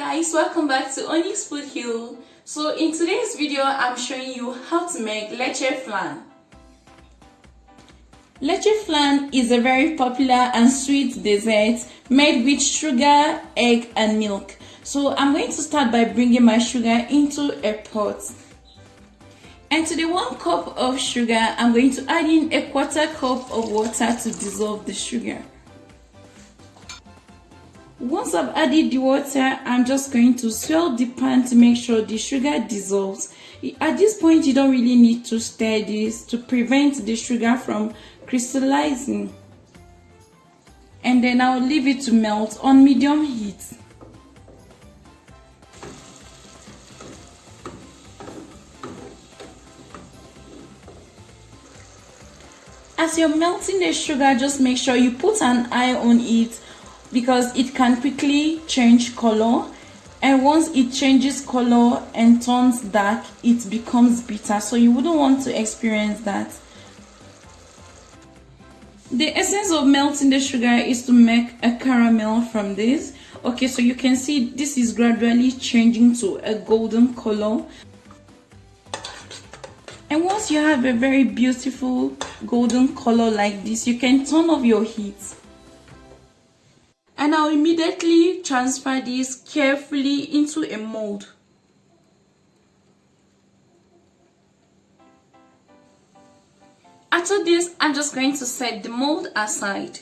guys, welcome back to Onyx Food Hill. So in today's video I'm showing you how to make leche flan. Leche flan is a very popular and sweet dessert made with sugar, egg and milk. So I'm going to start by bringing my sugar into a pot. And to the 1 cup of sugar, I'm going to add in a 1/4 cup of water to dissolve the sugar. Once I've added the water, I'm just going to swirl the pan to make sure the sugar dissolves. At this point, you don't really need to stir this to prevent the sugar from crystallizing. And then I'll leave it to melt on medium heat. As you're melting the sugar, just make sure you put an eye on it, because it can quickly change color, and once it changes color and turns dark, it becomes bitter, so you wouldn't want to experience that. The essence of melting the sugar is to make a caramel from this. Okay, so you can see this is gradually changing to a golden color, and once you have a very beautiful golden color like this, you can turn off your heat. And I'll immediately transfer this carefully into a mold. After this, I'm just going to set the mold aside.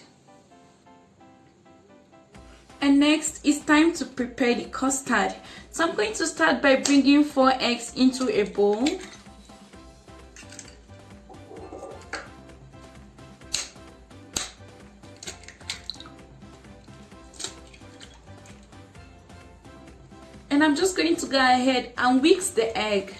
And next, it's time to prepare the custard. So I'm going to start by bringing 4 eggs into a bowl. And I'm just going to go ahead and whisk the egg.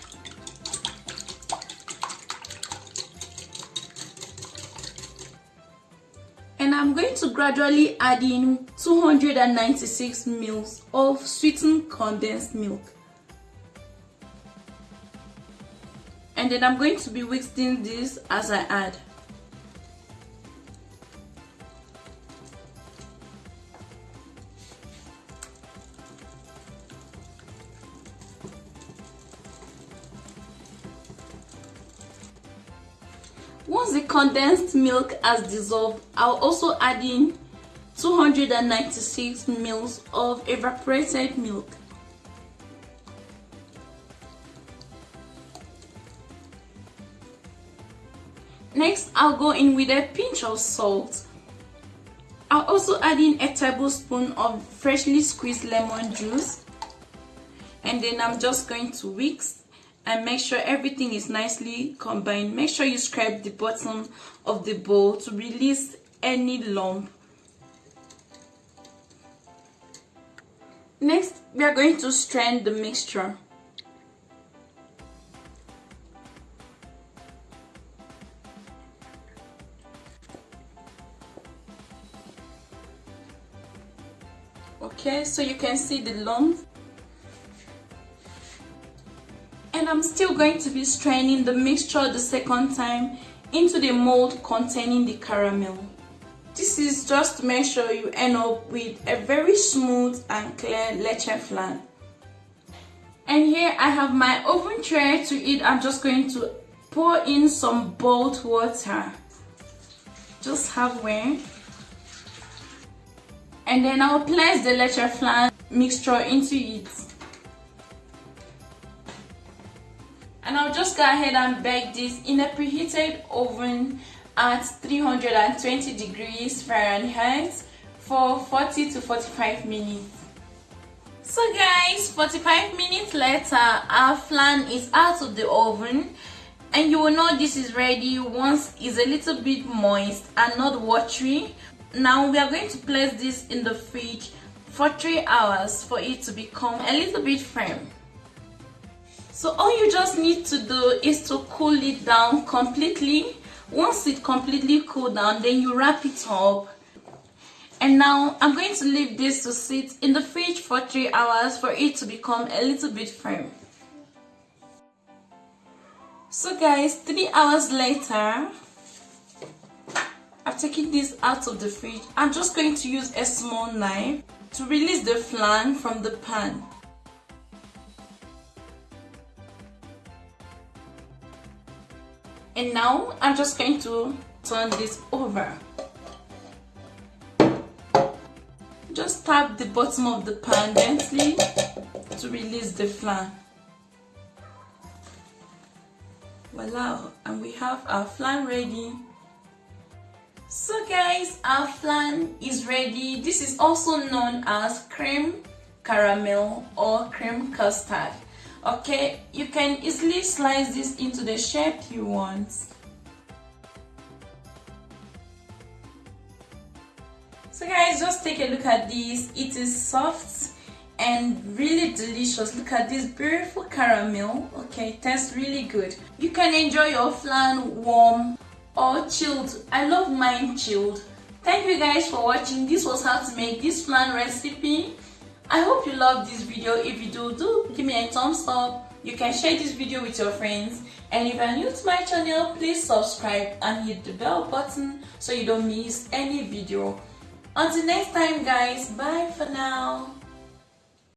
And I'm going to gradually add in 296 ml of sweetened condensed milk. And then I'm going to be whisking this as I add. Once the condensed milk has dissolved, I'll also add in 296 ml of evaporated milk. Next, I'll go in with a pinch of salt. I'll also add in a tablespoon of freshly squeezed lemon juice. And then I'm just going to whisk and make sure everything is nicely combined. Make sure you scrape the bottom of the bowl to release any lump. Next, we are going to strain the mixture. Okay, so you can see the lump. And I'm still going to be straining the mixture the second time into the mold containing the caramel. This is just to make sure you end up with a very smooth and clear leche flan. And here I have my oven tray to eat. I'm just going to pour in some boiled water, just halfway. And then I'll place the leche flan mixture into it. And I'll just go ahead and bake this in a preheated oven at 320 degrees Fahrenheit for 40 to 45 minutes. So guys, 45 minutes later, our flan is out of the oven, and you will know this is ready once it's a little bit moist and not watery. Now we are going to place this in the fridge for 3 hours for it to become a little bit firm. So all you just need to do is to cool it down completely. Once it completely cooled down, then you wrap it up. And now I'm going to leave this to sit in the fridge for 3 hours for it to become a little bit firm. So guys, 3 hours later, I've taken this out of the fridge. I'm just going to use a small knife to release the flan from the pan. And now I'm just going to turn this over. Just tap the bottom of the pan gently to release the flan. Voila, and we have our flan ready. So guys, our flan is ready. This is also known as cream caramel or cream custard. Okay, you can easily slice this into the shape you want. So guys, just take a look at this. It is soft and really delicious. Look at this beautiful caramel. Okay, it tastes really good. You can enjoy your flan warm or chilled. I love mine chilled. Thank you guys for watching. This was how to make this flan recipe. I hope you loved this video. If you do give me a thumbs up. You can share this video with your friends, and if you are new to my channel, please subscribe and hit the bell button so you don't miss any video. Until next time guys, bye for now.